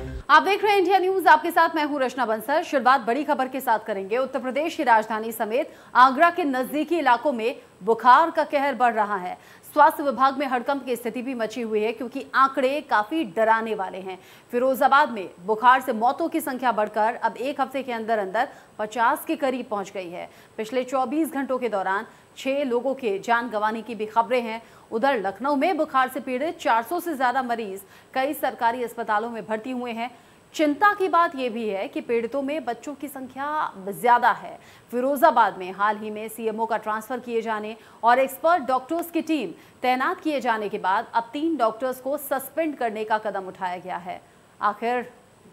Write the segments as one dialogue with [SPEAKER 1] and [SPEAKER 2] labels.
[SPEAKER 1] आप देख रहे हैं इंडिया न्यूज, आपके साथ मैं हूं रचना बंसल। शुरुआत बड़ी खबर के साथ करेंगे। उत्तर प्रदेश की राजधानी समेत आगरा के नजदीकी इलाकों में बुखार का कहर बढ़ रहा है। स्वास्थ्य विभाग में हड़कंप की स्थिति भी मची हुई है क्योंकि आंकड़े काफी डराने वाले हैं। फिरोजाबाद में बुखार से मौतों की संख्या बढ़कर अब एक हफ्ते के अंदर अंदर 50 के करीब पहुंच गई है। पिछले 24 घंटों के दौरान 6 लोगों के जान गंवाने की भी खबरें हैं। उधर लखनऊ में बुखार से पीड़ित 400 से ज्यादा मरीज कई सरकारी अस्पतालों में भर्ती हुए हैं। चिंता की बात यह भी है कि पीड़ितों में बच्चों की संख्या ज्यादा है। फिरोजाबाद में हाल ही में सीएमओ का ट्रांसफर किए जाने और एक्सपर्ट डॉक्टर्स की टीम तैनात किए जाने के बाद अब 3 डॉक्टर्स को सस्पेंड करने का कदम उठाया गया है। आखिर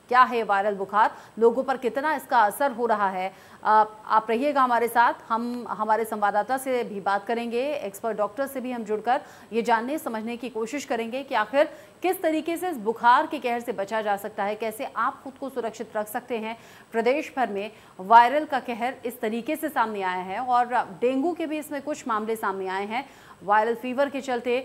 [SPEAKER 1] क्या है वायरल बुखार, लोगों पर कितना इसका असर हो रहा है? आप रहिएगा हमारे साथ। हम हमारे संवाददाता से भी बात करेंगे, एक्सपर्ट डॉक्टर से भी हम जुड़कर ये जानने समझने की कोशिश करेंगे कि आखिर किस तरीके से इस बुखार के कहर से बचा जा सकता है, कैसे आप खुद को सुरक्षित रख सकते हैं। प्रदेश भर में वायरल का कहर इस तरीके से सामने आया है और डेंगू के भी इसमें कुछ मामले सामने आए हैं। वायरल फीवर के चलते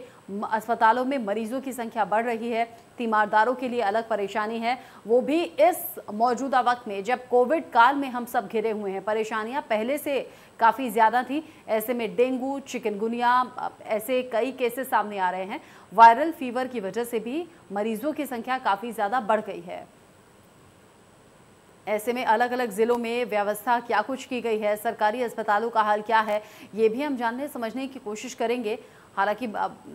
[SPEAKER 1] अस्पतालों में मरीजों की संख्या बढ़ रही है। तीमारदारों के लिए अलग परेशानी है, वो भी इस मौजूदा वक्त में जब कोविड काल में हम सब घिरे हुए हैं। परेशानियां पहले से काफ़ी ज़्यादा थी, ऐसे में डेंगू, चिकनगुनिया ऐसे कई केसेस सामने आ रहे हैं। वायरल फीवर की वजह से भी मरीजों की संख्या काफ़ी ज़्यादा बढ़ गई है। ऐसे में अलग अलग ज़िलों में व्यवस्था क्या कुछ की गई है, सरकारी अस्पतालों का हाल क्या है, ये भी हम जानने समझने की कोशिश करेंगे। हालांकि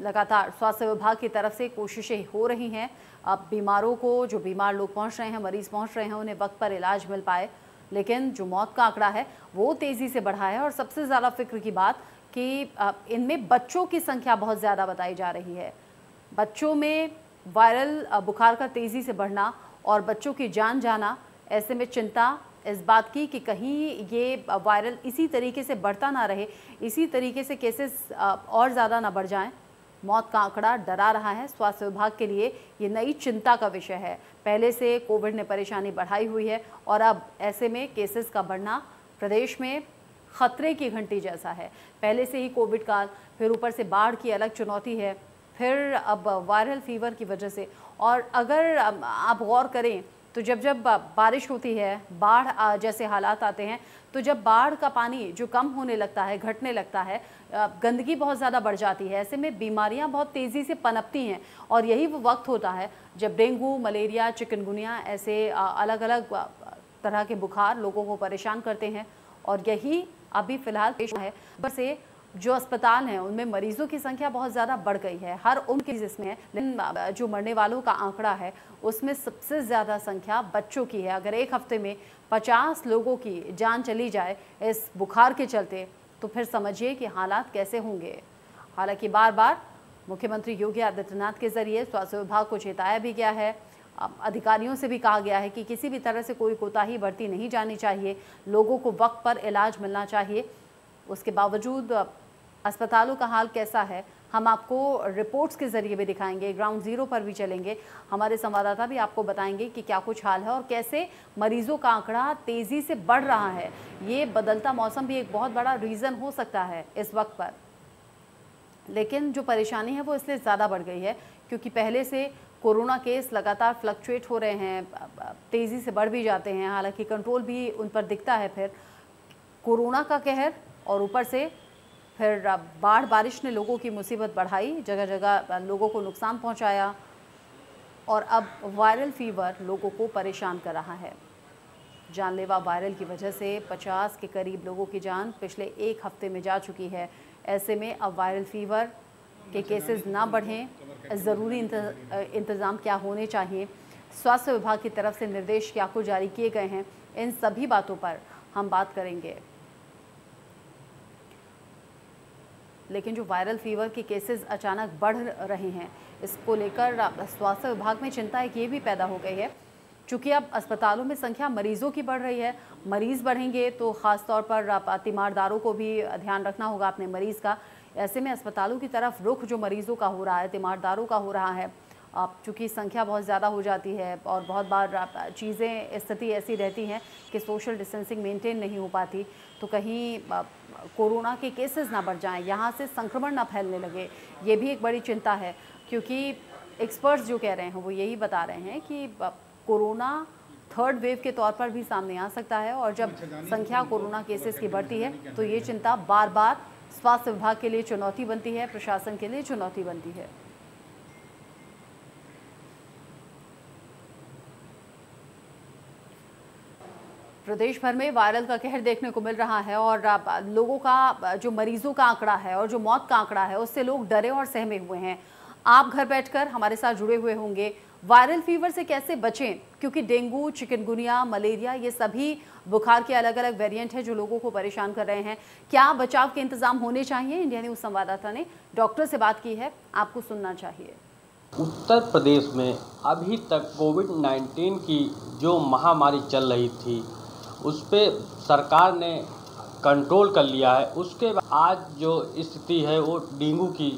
[SPEAKER 1] लगातार स्वास्थ्य विभाग की तरफ से कोशिशें हो रही हैं, अब बीमारों को, जो बीमार लोग पहुंच रहे हैं, मरीज पहुंच रहे हैं, उन्हें वक्त पर इलाज मिल पाए। लेकिन जो मौत का आंकड़ा है वो तेज़ी से बढ़ा है और सबसे ज़्यादा फिक्र की बात कि इनमें बच्चों की संख्या बहुत ज़्यादा बताई जा रही है। बच्चों में वायरल बुखार का तेज़ी से बढ़ना और बच्चों की जान जाना, ऐसे में चिंता इस बात की कि कहीं ये वायरल इसी तरीके से बढ़ता ना रहे, इसी तरीके से केसेस और ज़्यादा ना बढ़ जाएं। मौत का आंकड़ा डरा रहा है। स्वास्थ्य विभाग के लिए ये नई चिंता का विषय है। पहले से कोविड ने परेशानी बढ़ाई हुई है और अब ऐसे में केसेस का बढ़ना प्रदेश में खतरे की घंटी जैसा है। पहले से ही कोविड काल, फिर ऊपर से बाढ़ की अलग चुनौती है, फिर अब वायरल फीवर की वजह से। और अगर आप गौर करें तो जब जब बारिश होती है, बाढ़ जैसे हालात आते हैं, तो जब बाढ़ का पानी जो कम होने लगता है, घटने लगता है, गंदगी बहुत ज़्यादा बढ़ जाती है। ऐसे में बीमारियां बहुत तेज़ी से पनपती हैं और यही वो वक्त होता है जब डेंगू, मलेरिया, चिकनगुनिया ऐसे अलग अलग तरह के बुखार लोगों को परेशान करते हैं। और यही अभी फ़िलहाल पेश है। बस जो अस्पताल हैं उनमें मरीजों की संख्या बहुत ज़्यादा बढ़ गई है, हर उम्र की जिसमें है, लेकिन जो मरने वालों का आंकड़ा है उसमें सबसे ज़्यादा संख्या बच्चों की है। अगर एक हफ्ते में 50 लोगों की जान चली जाए इस बुखार के चलते, तो फिर समझिए कि हालात कैसे होंगे। हालांकि बार बार मुख्यमंत्री योगी आदित्यनाथ के जरिए स्वास्थ्य विभाग को चेताया भी गया है, अधिकारियों से भी कहा गया है कि किसी भी तरह से कोई कोताही बरती नहीं जानी चाहिए, लोगों को वक्त पर इलाज मिलना चाहिए। उसके बावजूद अस्पतालों का हाल कैसा है हम आपको रिपोर्ट्स के जरिए भी दिखाएंगे, ग्राउंड जीरो पर भी चलेंगे। हमारे संवाददाता भी आपको बताएंगे कि क्या कुछ हाल है और कैसे मरीजों का आंकड़ा तेज़ी से बढ़ रहा है। ये बदलता मौसम भी एक बहुत बड़ा रीज़न हो सकता है इस वक्त पर, लेकिन जो परेशानी है वो इसलिए ज़्यादा बढ़ गई है क्योंकि पहले से कोरोना केस लगातार फ्लक्चुएट हो रहे हैं, तेज़ी से बढ़ भी जाते हैं। हालांकि कंट्रोल भी उन पर दिखता है। फिर कोरोना का कहर और ऊपर से फिर बाढ़ बारिश ने लोगों की मुसीबत बढ़ाई, जगह जगह लोगों को नुकसान पहुंचाया और अब वायरल फीवर लोगों को परेशान कर रहा है। जानलेवा वायरल की वजह से 50 के करीब लोगों की जान पिछले एक हफ्ते में जा चुकी है। ऐसे में अब वायरल फीवर के केसेस ना बढ़ें, ज़रूरी इंतज़ाम क्या होने चाहिए, स्वास्थ्य विभाग की तरफ से निर्देश क्या कुछ जारी किए गए हैं, इन सभी बातों पर हम बात करेंगे। लेकिन जो वायरल फीवर के केसेस अचानक बढ़ रहे हैं, इसको लेकर स्वास्थ्य विभाग में चिंता एक ये भी पैदा हो गई है, चूँकि अब अस्पतालों में संख्या मरीजों की बढ़ रही है। मरीज़ बढ़ेंगे तो ख़ास तौर पर तीमारदारों को भी ध्यान रखना होगा अपने मरीज़ का। ऐसे में अस्पतालों की तरफ रुख जो मरीजों का हो रहा है, तीमारदारों का हो रहा है, चूँकि संख्या बहुत ज़्यादा हो जाती है और बहुत बार चीज़ें, स्थिति ऐसी रहती हैं कि सोशल डिस्टेंसिंग मेंटेन नहीं हो पाती, तो कहीं कोरोना के केसेस ना बढ़ जाएं, यहाँ से संक्रमण ना फैलने लगे, ये भी एक बड़ी चिंता है। क्योंकि एक्सपर्ट्स जो कह रहे हैं वो यही बता रहे हैं कि कोरोना थर्ड वेव के तौर पर भी सामने आ सकता है और जब संख्या कोरोना केसेस की बढ़ती है तो ये चिंता बार बार स्वास्थ्य विभाग के लिए चुनौती बनती है, प्रशासन के लिए चुनौती बनती है। प्रदेश भर में वायरल का कहर देखने को मिल रहा है और लोगों का जो मरीजों का आंकड़ा है और जो मौत का आंकड़ा है उससे लोग डरे और सहमे हुए हैं। आप घर बैठकर हमारे साथ जुड़े हुए होंगे। वायरल फीवर से कैसे बचें, क्योंकि डेंगू, चिकनगुनिया, मलेरिया ये सभी बुखार के अलग अलग वेरिएंट हैं जो लोगों को परेशान कर रहे हैं। क्या बचाव के इंतजाम होने चाहिए? इंडिया न्यूज संवाददाता ने डॉक्टर से बात की है, आपको सुनना चाहिए।
[SPEAKER 2] उत्तर प्रदेश में अभी तक कोविड-19 की जो महामारी चल रही थी उस पे सरकार ने कंट्रोल कर लिया है। उसके बाद आज जो स्थिति है वो डेंगू की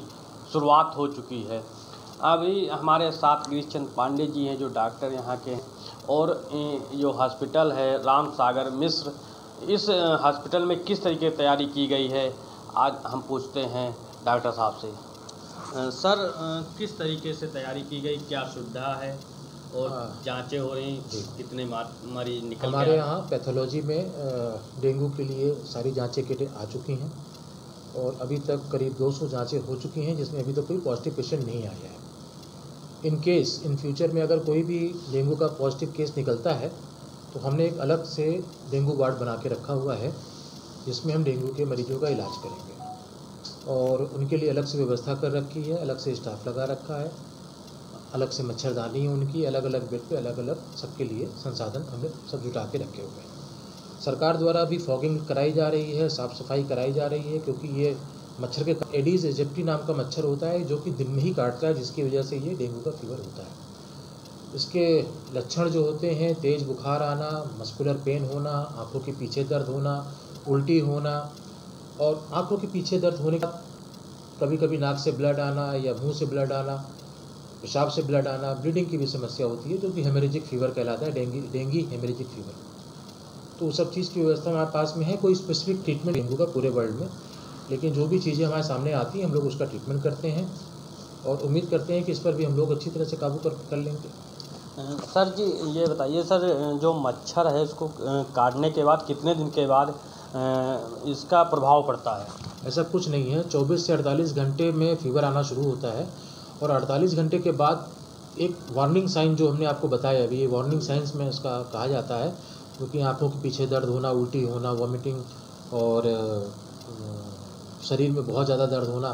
[SPEAKER 2] शुरुआत हो चुकी है। अभी हमारे साथ गिरीश चंद्र पांडे जी हैं जो डॉक्टर यहाँ के हैं, और जो हॉस्पिटल है राम सागर मिश्र, इस हॉस्पिटल में किस तरीके की तैयारी की गई है आज हम पूछते हैं डॉक्टर साहब से। सर, किस तरीके से तैयारी की गई, क्या सुविधा है और जांचें हो रही, कितने मरीज निकल
[SPEAKER 3] हमारे यहाँ पैथोलॉजी में डेंगू के लिए सारी जांचें किटें आ चुकी हैं और अभी तक करीब 200 जांचें हो चुकी हैं जिसमें अभी तक कोई पॉजिटिव पेशेंट नहीं आया है। इन केस इन फ्यूचर में अगर कोई भी डेंगू का पॉजिटिव केस निकलता है तो हमने एक अलग से डेंगू वार्ड बना के रखा हुआ है जिसमें हम डेंगू के मरीजों का इलाज करेंगे और उनके लिए अलग से व्यवस्था कर रखी है, अलग से स्टाफ लगा रखा है, अलग से मच्छरदानी है उनकी, अलग अलग बेड पे अलग अलग सबके लिए संसाधन हमने सब जुटा के रखे हुए हैं। सरकार द्वारा भी फॉगिंग कराई जा रही है, साफ़ सफाई कराई जा रही है, क्योंकि ये मच्छर के एडीज एजिप्टी नाम का मच्छर होता है जो कि दिन में ही काटता है, जिसकी वजह से ये डेंगू का फीवर होता है। इसके लक्षण जो होते हैं तेज़ बुखार आना, मस्कुलर पेन होना, आँखों के पीछे दर्द होना, उल्टी होना और आँखों के पीछे दर्द होने का कभी कभी नाक से ब्लड आना या मुंह से ब्लड आना, पेशाब से ब्लड आना, ब्लीडिंग की भी समस्या होती है जो कि हेमरेजिक फीवर कहलाता है, डेंगी हेमरेजिक फीवर। तो सब चीज़ की व्यवस्था हमारे पास में है। कोई स्पेसिफिक ट्रीटमेंट डेंगू का पूरे वर्ल्ड में, लेकिन जो भी चीज़ें हमारे सामने आती हैं हम लोग उसका ट्रीटमेंट करते हैं और उम्मीद करते हैं कि इस पर भी हम लोग अच्छी तरह से काबू कर लेंगे।
[SPEAKER 2] सर जी, ये बताइए सर, जो मच्छर है उसको काटने के बाद कितने दिन के बाद इसका प्रभाव पड़ता है?
[SPEAKER 3] ऐसा कुछ नहीं है, 24 से 48 घंटे में फीवर आना शुरू होता है और 48 घंटे के बाद एक वार्निंग साइन जो हमने आपको बताया अभी, ये वार्निंग साइंस में इसका कहा जाता है, क्योंकि आँखों के पीछे दर्द होना, उल्टी होना, वॉमिटिंग और शरीर में बहुत ज़्यादा दर्द होना,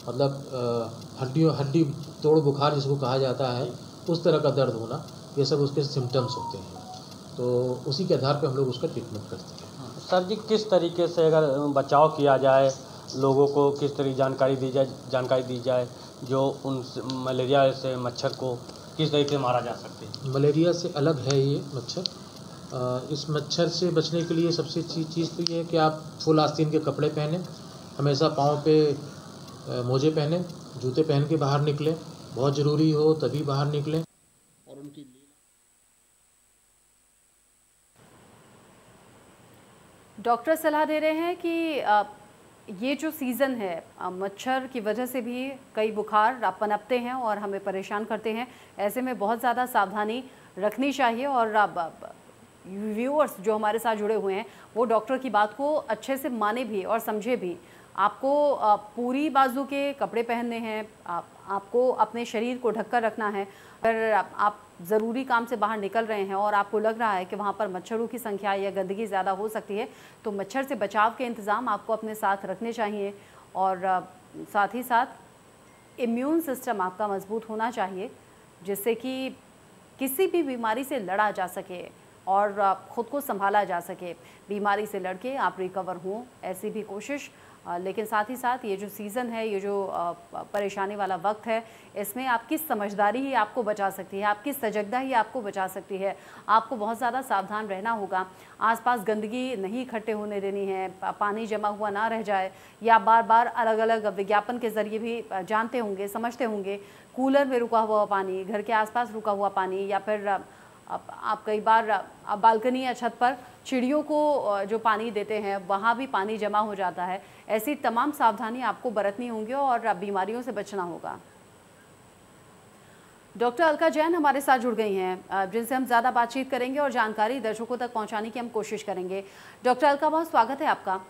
[SPEAKER 3] मतलब हड्डी तोड़ बुखार जिसको कहा जाता है, उस तरह का दर्द होना, ये सब उसके सिम्टम्स होते हैं। तो उसी के आधार पर हम लोग उसका ट्रीटमेंट करते हैं।
[SPEAKER 2] सर जी, किस तरीके से अगर बचाव किया जाए, लोगों को किस तरह जानकारी दी जाए जो उन मलेरिया से मच्छर को किस तरीके से मारा जा सकते हैं?
[SPEAKER 3] मलेरिया से अलग है ये मच्छर। इस मच्छर से बचने के लिए सबसे चीज़ तो ये है कि आप फुल आस्तीन के कपड़े पहने, हमेशा पाँव पे मोजे पहने, जूते पहन के बाहर निकलें, बहुत ज़रूरी हो तभी बाहर निकलें। और उनकी
[SPEAKER 1] डॉक्टर सलाह दे रहे हैं कि ये जो सीज़न है मच्छर की वजह से भी कई बुखार पनपते हैं और हमें परेशान करते हैं। ऐसे में बहुत ज़्यादा सावधानी रखनी चाहिए और व्यूअर्स जो हमारे साथ जुड़े हुए हैं वो डॉक्टर की बात को अच्छे से माने भी और समझे भी। आपको पूरी बाजू के कपड़े पहनने हैं, आपको अपने शरीर को ढककर रखना है। अगर आप ज़रूरी काम से बाहर निकल रहे हैं और आपको लग रहा है कि वहाँ पर मच्छरों की संख्या या गंदगी ज़्यादा हो सकती है तो मच्छर से बचाव के इंतज़ाम आपको अपने साथ रखने चाहिए और साथ ही साथ इम्यून सिस्टम आपका मजबूत होना चाहिए जिससे कि किसी भी बीमारी से लड़ा जा सके और ख़ुद को संभाला जा सके। बीमारी से लड़के आप रिकवर हों, ऐसी भी कोशिश। लेकिन साथ ही साथ ये जो सीज़न है, ये जो परेशानी वाला वक्त है, इसमें आपकी समझदारी ही आपको बचा सकती है, आपकी सजगता ही आपको बचा सकती है। आपको बहुत ज़्यादा सावधान रहना होगा। आसपास गंदगी नहीं इकट्ठे होने देनी है, पानी जमा हुआ ना रह जाए, या बार बार अलग अलग विज्ञापन के ज़रिए भी जानते होंगे, समझते होंगे, कूलर में रुका हुआ पानी, घर के आसपास रुका हुआ पानी, या फिर आप कई बार बालकनी या छत पर चिड़ियों को जो पानी देते हैं वहाँ भी पानी जमा हो जाता है। ऐसी तमाम सावधानी आपको बरतनी होंगी और बीमारियों से बचना होगा। डॉक्टर अलका जैन हमारे साथ जुड़ गई हैं, जिनसे हम ज़्यादा बातचीत करेंगे और जानकारी दर्शकों तक पहुंचाने की हम कोशिश करेंगे। डॉक्टर अलका, बहुत स्वागत है आपका।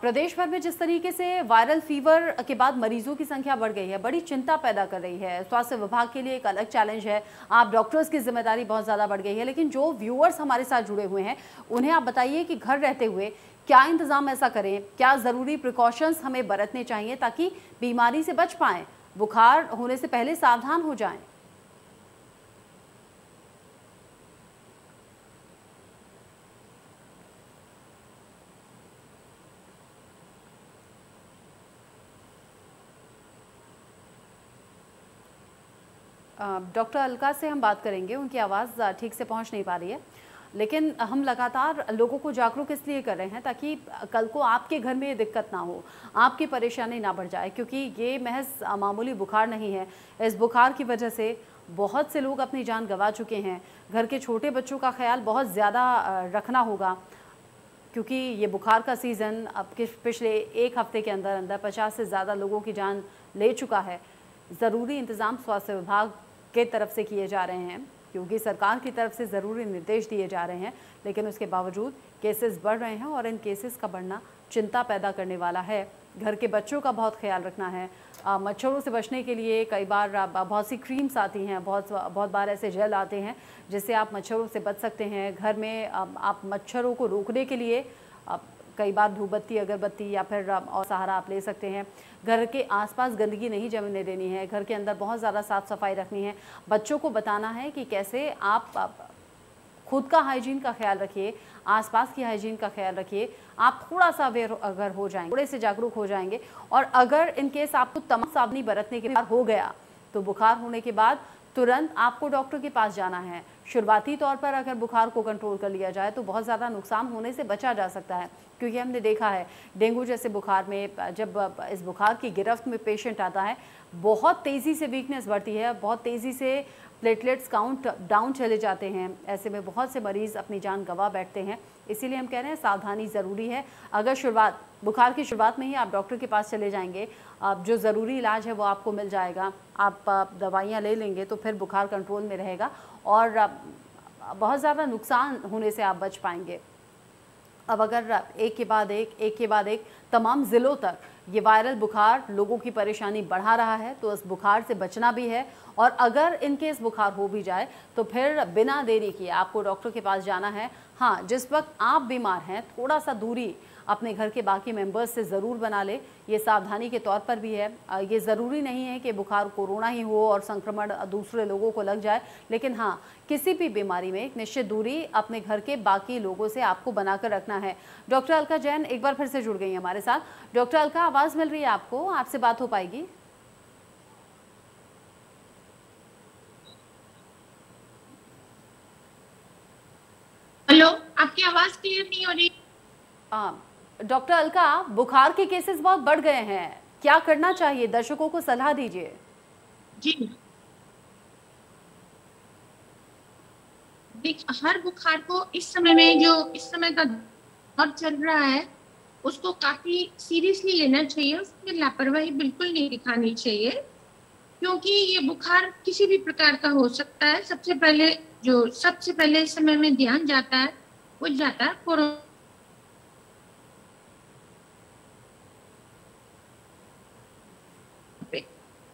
[SPEAKER 1] प्रदेश भर में जिस तरीके से वायरल फीवर के बाद मरीजों की संख्या बढ़ गई है, बड़ी चिंता पैदा कर रही है। स्वास्थ्य विभाग के लिए एक अलग चैलेंज है, आप डॉक्टर्स की जिम्मेदारी बहुत ज़्यादा बढ़ गई है। लेकिन जो व्यूअर्स हमारे साथ जुड़े हुए हैं, उन्हें आप बताइए कि घर रहते हुए क्या इंतज़ाम ऐसा करें, क्या ज़रूरी प्रिकॉशंस हमें बरतने चाहिए ताकि बीमारी से बच पाएँ, बुखार होने से पहले सावधान हो जाएँ। डॉक्टर अलका से हम बात करेंगे, उनकी आवाज़ ठीक से पहुंच नहीं पा रही है, लेकिन हम लगातार लोगों को जागरूक इसलिए कर रहे हैं ताकि कल को आपके घर में ये दिक्कत ना हो, आपकी परेशानी ना बढ़ जाए, क्योंकि ये महज मामूली बुखार नहीं है। इस बुखार की वजह से बहुत से लोग अपनी जान गंवा चुके हैं। घर के छोटे बच्चों का ख्याल बहुत ज़्यादा रखना होगा, क्योंकि ये बुखार का सीज़न अब के पिछले एक हफ्ते के अंदर अंदर 50 से ज़्यादा लोगों की जान ले चुका है। ज़रूरी इंतज़ाम स्वास्थ्य विभाग के तरफ से किए जा रहे हैं, क्योंकि सरकार की तरफ से ज़रूरी निर्देश दिए जा रहे हैं, लेकिन उसके बावजूद केसेस बढ़ रहे हैं और इन केसेस का बढ़ना चिंता पैदा करने वाला है। घर के बच्चों का बहुत ख्याल रखना है। मच्छरों से बचने के लिए कई बार बहुत सी क्रीम्स आती हैं, बहुत बार ऐसे जेल आते हैं जिससे आप मच्छरों से बच सकते हैं। घर में आप मच्छरों को रोकने के लिए कई बार धूपबत्ती, अगरबत्ती या फिर और सहारा आप ले सकते हैं। घर के आसपास गंदगी नहीं जमने देनी है, घर के अंदर बहुत ज़्यादा साफ़ सफाई रखनी है। बच्चों को बताना है कि कैसे आप खुद का हाइजीन का ख्याल रखिए, आसपास की हाइजीन का ख्याल रखिए। आप थोड़ा सा अवेयर अगर हो जाएंगे, थोड़े से जागरूक हो जाएंगे, और अगर इन केस आपको तमाम सावधानी बरतने के बाद हो गया, तो बुखार होने के बाद तुरंत आपको डॉक्टर के पास जाना है। शुरुआती तौर पर अगर बुखार को कंट्रोल कर लिया जाए तो बहुत ज़्यादा नुकसान होने से बचा जा सकता है, क्योंकि हमने देखा है डेंगू जैसे बुखार में जब इस बुखार की गिरफ्त में पेशेंट आता है, बहुत तेज़ी से वीकनेस बढ़ती है, बहुत तेज़ी से प्लेटलेट्स काउंट डाउन चले जाते हैं। ऐसे में बहुत से मरीज़ अपनी जान गंवा बैठते हैं। इसीलिए हम कह रहे हैं सावधानी ज़रूरी है। अगर बुखार की शुरुआत में ही आप डॉक्टर के पास चले जाएंगे, जो ज़रूरी इलाज है वो आपको मिल जाएगा, आप दवाइयाँ ले लेंगे तो फिर बुखार कंट्रोल में रहेगा और बहुत ज़्यादा नुकसान होने से आप बच पाएंगे। अब अगर एक के बाद एक तमाम ज़िलों तक ये वायरल बुखार लोगों की परेशानी बढ़ा रहा है, तो इस बुखार से बचना भी है। और अगर इनकेस बुखार हो भी जाए तो फिर बिना देरी किए आपको डॉक्टर के पास जाना है। हाँ, जिस वक्त आप बीमार हैं, थोड़ा सा दूरी अपने घर के बाकी मेंबर्स से ज़रूर बना ले, ये सावधानी के तौर पर भी है। ये ज़रूरी नहीं है कि बुखार कोरोना ही हो और संक्रमण दूसरे लोगों को लग जाए, लेकिन हाँ, किसी भी बीमारी में एक निश्चित दूरी अपने घर के बाकी लोगों से आपको बनाकर रखना है। डॉक्टर अलका जैन एक बार फिर से जुड़ गई हैं हमारे साथ। डॉक्टर अलका, आवाज़ मिल रही है आपको? आपसे बात हो पाएगी?
[SPEAKER 4] हेलो, आपकी आवाज़ क्लियर नहीं हो रही।
[SPEAKER 1] डॉक्टर अलका, बुखार के केसेस बहुत बढ़ गए हैं, क्या करना चाहिए? दर्शकों को सलाह दीजिए।
[SPEAKER 4] जी, हर बुखार को इस समय का दौर चल रहा है, उसको काफी सीरियसली लेना चाहिए। उसमें लापरवाही बिल्कुल नहीं दिखानी चाहिए, क्योंकि ये बुखार किसी भी प्रकार का हो सकता है। सबसे पहले इस समय में ध्यान जाता है कोरोना।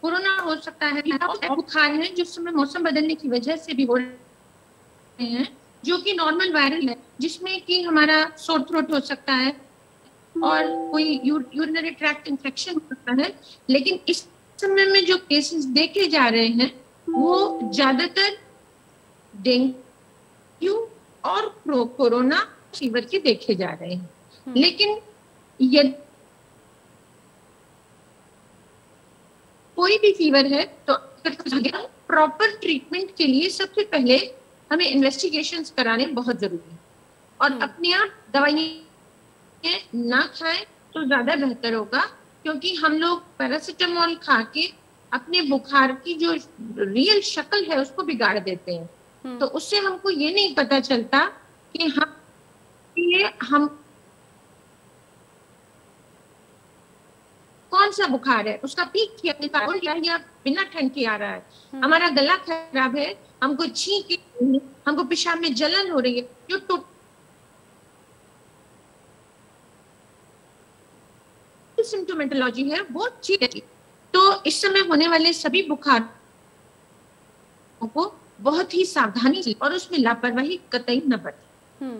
[SPEAKER 4] कोरोना हो सकता है, बुखार है जो समय मौसम बदलने की वजह से भी हो रहे हैं, जो कि नॉर्मल वायरल है, जिसमें कि हमारा सोर थ्रोट हो सकता है और कोई यूरिनरी ट्रैक्ट इंफेक्शन हो सकता है। लेकिन इस समय में जो केसेस देखे जा रहे हैं वो ज्यादातर डेंगू और कोरोना फीवर के देखे जा रहे हैं। लेकिन यदि कोई भी फीवर है तो प्रॉपर ट्रीटमेंट के लिए सबसे पहले हमें इन्वेस्टिगेशंस कराने बहुत जरूरी है, और अपने आप दवाइयां ना खाएं तो ज्यादा बेहतर होगा, क्योंकि हम लोग पैरासीटामोल खा के अपने बुखार की जो रियल शक्ल है उसको बिगाड़ देते हैं। तो उससे हमको ये नहीं पता चलता कि हम कौन सा बुखार है, उसका पीक या बिना ठंड के आ रहा है, हमारा गला खराब है, हमको छींक, हमको पेशाब में जलन हो रही है, जो सिम्टोमेटोलॉजी है वो ठीक है। तो इस समय होने वाले सभी बुखार को बहुत ही सावधानी से और उसमें लापरवाही कतई न बरतें।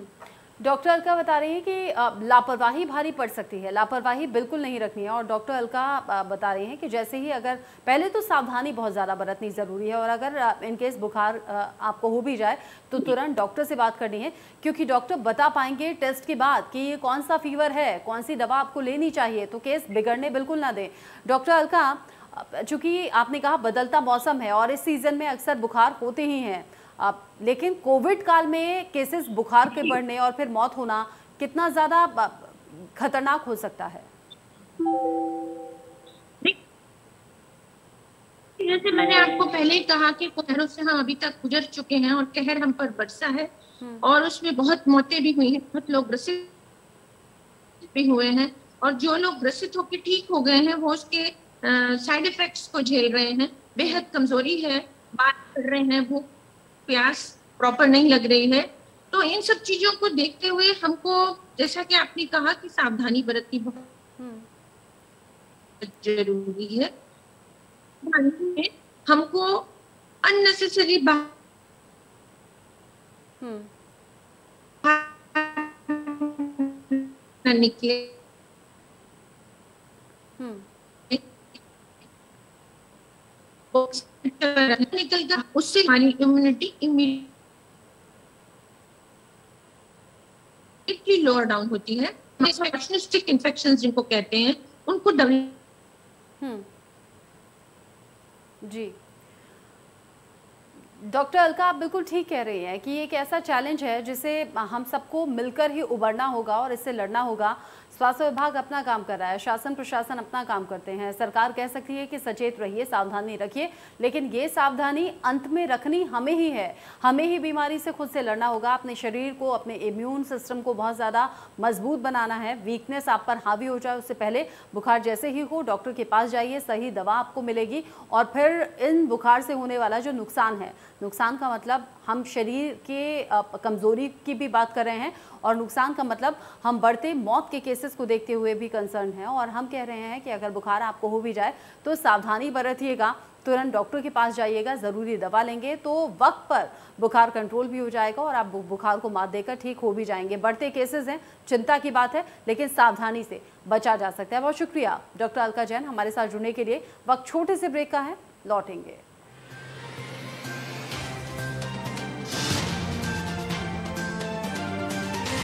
[SPEAKER 1] डॉक्टर अलका बता रही हैं कि लापरवाही भारी पड़ सकती है, लापरवाही बिल्कुल नहीं रखनी है। और डॉक्टर अलका बता रही हैं कि जैसे ही अगर पहले तो सावधानी बहुत ज़्यादा बरतनी ज़रूरी है, और अगर इनकेस बुखार आपको हो भी जाए तो तुरंत डॉक्टर से बात करनी है, क्योंकि डॉक्टर बता पाएंगे टेस्ट के बाद कि ये कौन सा फीवर है, कौन सी दवा आपको लेनी चाहिए, तो केस बिगड़ने बिल्कुल ना दें। डॉक्टर अलका, चूँकि आपने कहा बदलता मौसम है और इस सीज़न में अक्सर बुखार होते ही हैं, लेकिन कोविड काल में केसेस बुखार के बढ़ने और फिर मौत होना कितना ज़्यादा खतरनाक हो सकता है?
[SPEAKER 4] जैसे मैंने आपको पहले कहा कि कहरों से हम अभी तक गुजर चुके हैं और कहर हम पर बरसा है और उसमें बहुत मौतें भी हुई हैं, बहुत लोग ग्रसित भी हुए हैं, और जो लोग ग्रसित होकर ठीक हो गए हैं वो उसके साइड इफेक्ट्स को झेल रहे हैं। बेहद कमजोरी है, बात कर रहे हैं, भूख प्यास प्रॉपर नहीं लग रही है। तो इन सब चीजों को देखते हुए हमको, जैसा कि आपने कहा, कि सावधानी बरतनी बहुत जरूरी है। हमको अननेसेसरी निकले निकल कर उससे हमारी इम्यूनिटी इमीडिएटली लोअर डाउन होती है। ऑप्पोर्चुनिस्टिक इन्फेक्शंस जिनको कहते हैं उनको
[SPEAKER 1] जी डॉक्टर अलका, आप बिल्कुल ठीक कह रही हैं कि ये एक ऐसा चैलेंज है जिसे हम सबको मिलकर ही उबरना होगा और इससे लड़ना होगा। स्वास्थ्य विभाग अपना काम कर रहा है, शासन प्रशासन अपना काम करते हैं, सरकार कह सकती है कि सचेत रहिए, सावधानी रखिए, लेकिन ये सावधानी अंत में रखनी हमें ही है। हमें ही बीमारी से खुद से लड़ना होगा। अपने शरीर को, अपने इम्यून सिस्टम को बहुत ज़्यादा मजबूत बनाना है। वीकनेस आप पर हावी हो जाए उससे पहले बुखार जैसे ही हो डॉक्टर के पास जाइए, सही दवा आपको मिलेगी। और फिर इन बुखार से होने वाला जो नुकसान है, नुकसान का मतलब हम शरीर के कमज़ोरी की भी बात कर रहे हैं, और नुकसान का मतलब हम बढ़ते मौत के केसेस को देखते हुए भी कंसर्न है। और हम कह रहे हैं कि अगर बुखार आपको हो भी जाए तो सावधानी बरतिएगा, तुरंत डॉक्टर के पास जाइएगा, ज़रूरी दवा लेंगे तो वक्त पर बुखार कंट्रोल भी हो जाएगा और आप बुखार को मात देकर ठीक हो भी जाएंगे। बढ़ते केसेस हैं, चिंता की बात है, लेकिन सावधानी से बचा जा सकता है। बहुत शुक्रिया डॉक्टर अलका जैन हमारे साथ जुड़ने के लिए। वक्त छोटे से ब्रेक का है, लौटेंगे।